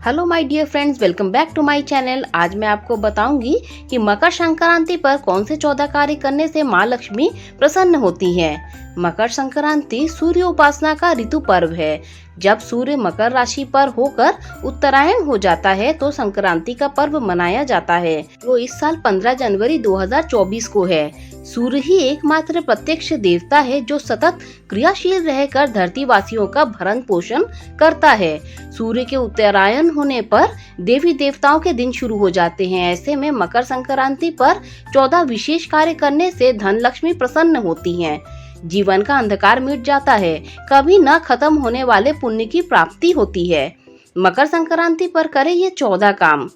Hello my dear friends, welcome back to my channel. आज मैं आपको बताऊंगी कि मकर संक्रांति पर कौन से 14 कार्य करने से माँ लक्ष्मी प्रसन्न होती है। मकर संक्रांति सूर्य उपासना का ऋतु पर्व है। जब सूर्य मकर राशि पर होकर उत्तरायण हो जाता है तो संक्रांति का पर्व मनाया जाता है, जो इस साल 15 जनवरी 2024 को है। सूर्य ही एकमात्र प्रत्यक्ष देवता है जो सतत क्रियाशील रहकर धरतीवासियों का भरण पोषण करता है। सूर्य के उत्तरायण होने पर देवी देवताओं के दिन शुरू हो जाते हैं। ऐसे में मकर संक्रांति पर 14 विशेष कार्य करने से धन लक्ष्मी प्रसन्न होती हैं। जीवन का अंधकार मिट जाता है, कभी न खत्म होने वाले पुण्य की प्राप्ति होती है। मकर संक्रांति पर करें ये 14 काम।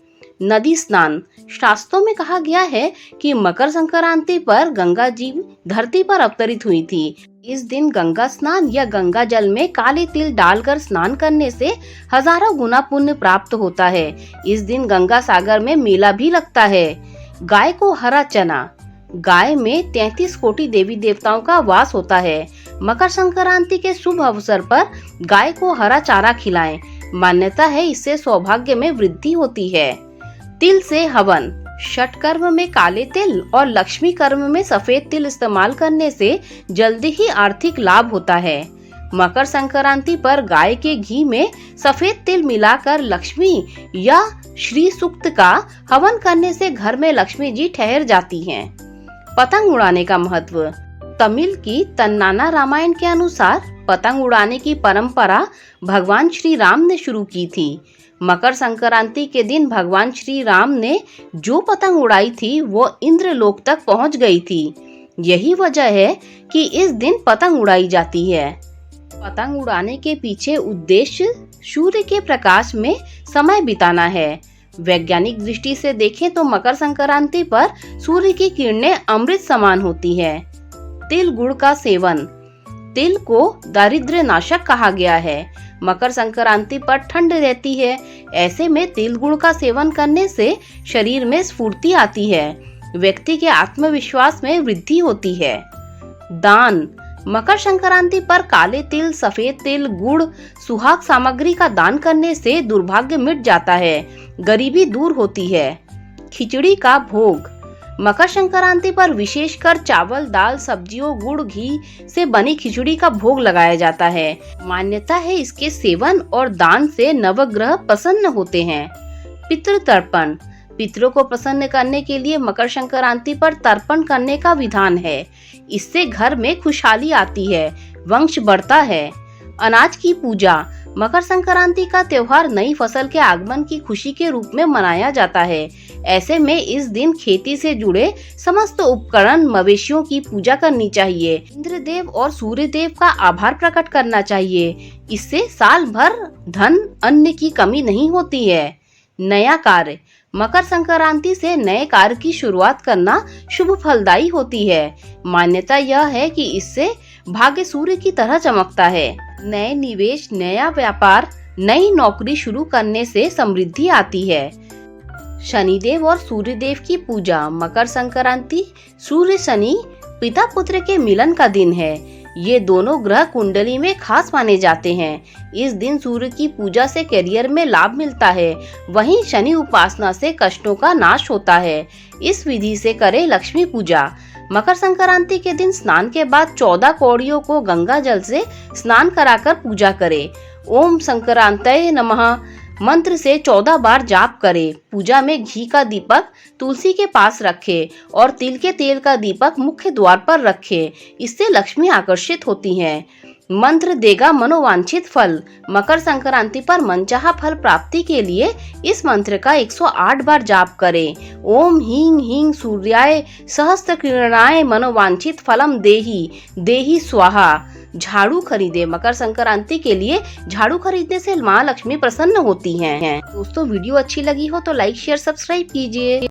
नदी स्नान। शास्त्रों में कहा गया है कि मकर संक्रांति पर गंगा जी धरती पर अवतरित हुई थी। इस दिन गंगा स्नान या गंगा जल में काले तिल डालकर स्नान करने से हजारों गुना पुण्य प्राप्त होता है। इस दिन गंगा सागर में मेला भी लगता है। गाय को हरा चना। गाय में 33 कोटि देवी देवताओं का वास होता है। मकर संक्रांति के शुभ अवसर पर गाय को हरा चारा खिलाएं। मान्यता है इससे सौभाग्य में वृद्धि होती है। तिल से हवन। छठ कर्म में काले तिल और लक्ष्मी कर्म में सफेद तिल इस्तेमाल करने से जल्दी ही आर्थिक लाभ होता है। मकर संक्रांति पर गाय के घी में सफेद तिल मिलाकर लक्ष्मी या श्री सूक्त का हवन करने से घर में लक्ष्मी जी ठहर जाती हैं। पतंग उड़ाने का महत्व। तमिल की तन्नाना रामायण के अनुसार पतंग उड़ाने की परंपरा भगवान श्री राम ने शुरू की थी। मकर संक्रांति के दिन भगवान श्री राम ने जो पतंग उड़ाई थी वो इंद्रलोक तक पहुंच गई थी। यही वजह है कि इस दिन पतंग उड़ाई जाती है। पतंग उड़ाने के पीछे उद्देश्य सूर्य के प्रकाश में समय बिताना है। वैज्ञानिक दृष्टि से देखें तो मकर संक्रांति पर सूर्य की किरणें अमृत समान होती है। तिल गुड़ का सेवन। तिल को दारिद्र्य नाशक कहा गया है। मकर संक्रांति पर ठंड रहती है, ऐसे में तिल गुड़ का सेवन करने से शरीर में स्फूर्ति आती है। व्यक्ति के आत्मविश्वास में वृद्धि होती है। दान। मकर संक्रांति पर काले तिल, सफेद तिल, गुड़, सुहाग सामग्री का दान करने से दुर्भाग्य मिट जाता है, गरीबी दूर होती है। खिचड़ी का भोग। मकर संक्रांति पर विशेषकर चावल, दाल, सब्जियों, गुड़, घी से बनी खिचड़ी का भोग लगाया जाता है। मान्यता है इसके सेवन और दान से नवग्रह प्रसन्न होते हैं। पितृ तर्पण। पितरों को प्रसन्न करने के लिए मकर संक्रांति पर तर्पण करने का विधान है। इससे घर में खुशहाली आती है, वंश बढ़ता है। अनाज की पूजा। मकर संक्रांति का त्योहार नई फसल के आगमन की खुशी के रूप में मनाया जाता है। ऐसे में इस दिन खेती से जुड़े समस्त उपकरण, मवेशियों की पूजा करनी चाहिए। इंद्रदेव और सूर्य देव का आभार प्रकट करना चाहिए। इससे साल भर धन अन्न की कमी नहीं होती है। नया कार्य। मकर संक्रांति से नए कार्य की शुरुआत करना शुभ फलदायी होती है। मान्यता यह है कि इससे भाग्य सूर्य की तरह चमकता है। नए निवेश, नया व्यापार, नई नौकरी शुरू करने से समृद्धि आती है। शनिदेव और सूर्यदेव की पूजा। मकर संक्रांति सूर्य शनि पिता पुत्र के मिलन का दिन है। ये दोनों ग्रह कुंडली में खास माने जाते हैं। इस दिन सूर्य की पूजा से करियर में लाभ मिलता है, वहीं शनि उपासना से कष्टों का नाश होता है। इस विधि से करें लक्ष्मी पूजा। मकर संक्रांति के दिन स्नान के बाद 14 कौड़ियों को गंगा जल से स्नान कराकर पूजा करें। ओम संक्रांतये नमः मंत्र से 14 बार जाप करें। पूजा में घी का दीपक तुलसी के पास रखें और तिल के तेल का दीपक मुख्य द्वार पर रखें। इससे लक्ष्मी आकर्षित होती हैं। मंत्र देगा मनोवांछित फल। मकर संक्रांति पर मनचाहा फल प्राप्ति के लिए इस मंत्र का 108 बार जाप करें। ओम ह्रीं ह्रीं सूर्याय सहस्त्र किरणाय मनोवांछित फलम देहि देहि स्वाहा। झाड़ू खरीदे। मकर संक्रांति के लिए झाड़ू खरीदने से माँ लक्ष्मी प्रसन्न होती हैं। दोस्तों, वीडियो अच्छी लगी हो तो लाइक, शेयर, सब्सक्राइब कीजिए।